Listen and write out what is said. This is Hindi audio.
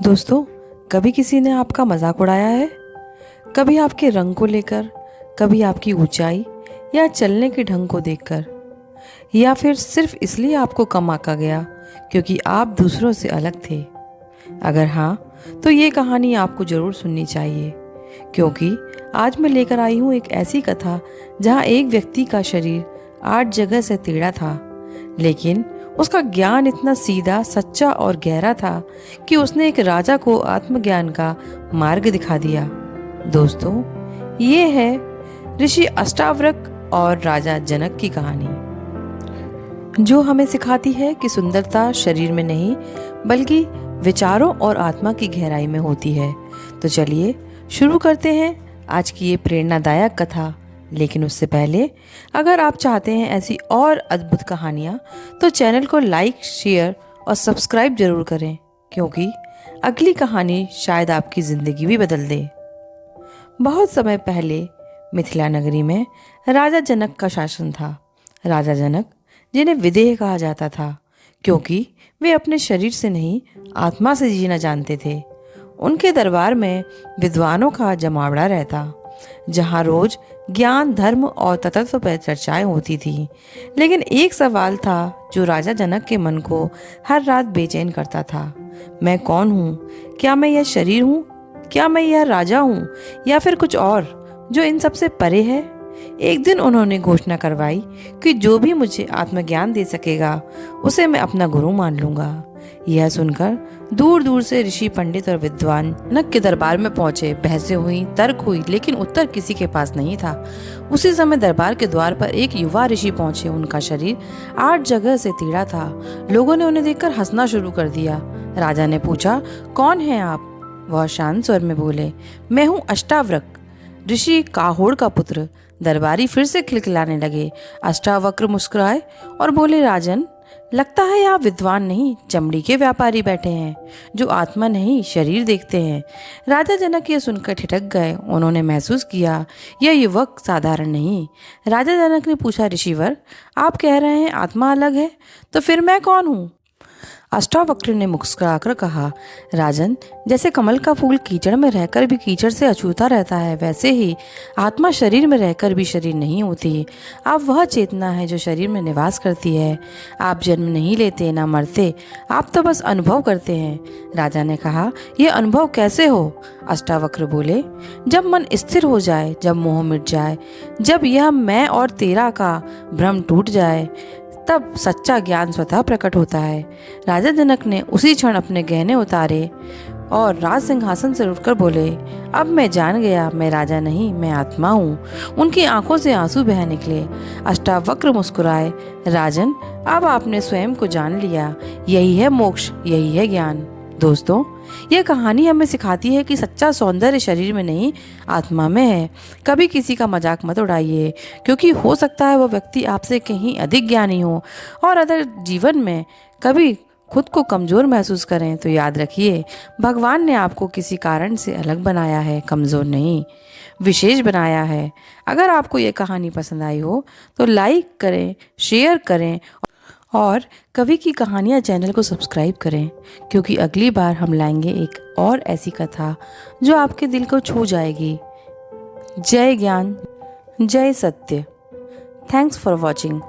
दोस्तों, कभी किसी ने आपका मजाक उड़ाया है? कभी आपके रंग को लेकर, कभी आपकी ऊंचाई या चलने के ढंग को देखकर, या फिर सिर्फ इसलिए आपको कम आंका गया क्योंकि आप दूसरों से अलग थे? अगर हाँ, तो ये कहानी आपको जरूर सुननी चाहिए, क्योंकि आज मैं लेकर आई हूँ एक ऐसी कथा जहाँ एक व्यक्ति का शरीर 8 जगह से टेढ़ा था, लेकिन उसका ज्ञान इतना सीधा, सच्चा और गहरा था कि उसने एक राजा को आत्मज्ञान का मार्ग दिखा दिया। दोस्तों, ये है ऋषि अष्टावक्र और राजा जनक की कहानी, जो हमें सिखाती है कि सुंदरता शरीर में नहीं बल्कि विचारों और आत्मा की गहराई में होती है। तो चलिए शुरू करते हैं आज की ये प्रेरणादायक कथा। लेकिन उससे पहले, अगर आप चाहते हैं ऐसी और अद्भुत कहानियाँ, तो चैनल को लाइक, शेयर और सब्सक्राइब जरूर करें, क्योंकि अगली कहानी शायद आपकी ज़िंदगी भी बदल दे। बहुत समय पहले मिथिला नगरी में राजा जनक का शासन था। राजा जनक, जिन्हें विदेह कहा जाता था, क्योंकि वे अपने शरीर से नहीं आत्मा से जीना जानते थे। उनके दरबार में विद्वानों का जमावड़ा रहता, जहाँ रोज ज्ञान, धर्म और तत्व पर चर्चाएं होती थी। लेकिन एक सवाल था जो राजा जनक के मन को हर रात बेचैन करता था। मैं कौन हूँ? क्या मैं यह शरीर हूँ? क्या मैं यह राजा हूँ, या फिर कुछ और जो इन सबसे परे है? एक दिन उन्होंने घोषणा करवाई कि जो भी मुझे आत्मज्ञान दे सकेगा उसे मैं अपना गुरु मान लूंगा। यह सुनकर दूर दूर से ऋषि, पंडित और विद्वान जनक के दरबार में पहुंचे। बहसें हुई, तर्क हुई, लेकिन उत्तर किसी के पास नहीं था। उसी समय दरबार के द्वार पर एक युवा ऋषि पहुंचे। उनका शरीर 8 जगह से टेढ़ा था। लोगों ने उन्हें देखकर हंसना शुरू कर दिया। राजा ने पूछा, कौन है आप? वह शांत स्वर में बोले, मैं हूँ अष्टावक्र, ऋषि काहोड़ का पुत्र। दरबारी फिर से खिलखिलाने लगे। अष्टावक्र मुस्कुराए और बोले, राजन, लगता है आप विद्वान नहीं, चमड़ी के व्यापारी बैठे हैं, जो आत्मा नहीं शरीर देखते हैं। राजा जनक ये सुनकर ठिठक गए। उन्होंने महसूस किया यह युवक साधारण नहीं। राजा जनक ने पूछा, ऋषिवर, आप कह रहे हैं आत्मा अलग है, तो फिर मैं कौन हूँ? अष्टावक्र ने मुस्कुराकर कहा, राजन, जैसे कमल का फूल कीचड़ में रहकर भी कीचड़ से अछूता रहता है, वैसे ही आत्मा शरीर में रहकर भी शरीर नहीं होती। आप वह चेतना है जो शरीर में निवास करती है। आप जन्म नहीं लेते, ना मरते, आप तो बस अनुभव करते हैं। राजा ने कहा, यह अनुभव कैसे हो? अष्टावक्र बोले, जब मन स्थिर हो जाए, जब मोह मिट जाए, जब यह मैं और तेरा का भ्रम टूट जाए, तब सच्चा ज्ञान स्वतः प्रकट होता है। राजा जनक ने उसी क्षण अपने गहने उतारे और राज सिंहासन से उठकर बोले, अब मैं जान गया, मैं राजा नहीं, मैं आत्मा हूँ। उनकी आंखों से आंसू बह निकले। अष्टावक्र मुस्कुराए, राजन, अब आपने स्वयं को जान लिया। यही है मोक्ष, यही है ज्ञान। दोस्तों, यह कहानी हमें सिखाती है कि सच्चा सौंदर्य शरीर में नहीं, आत्मा में है। कभी किसी का मजाक मत उड़ाइए, क्योंकि हो सकता है वो व्यक्ति आपसे कहीं अधिक ज्ञानी हो। और अगर जीवन में कभी खुद को कमज़ोर महसूस करें, तो याद रखिए, भगवान ने आपको किसी कारण से अलग बनाया है, कमज़ोर नहीं, विशेष बनाया है। अगर आपको ये कहानी पसंद आई हो तो लाइक करें, शेयर करें और कवि की कहानियाँ चैनल को सब्सक्राइब करें, क्योंकि अगली बार हम लाएंगे एक और ऐसी कथा जो आपके दिल को छू जाएगी। जय ज्ञान, जय सत्य। Thanks for watching.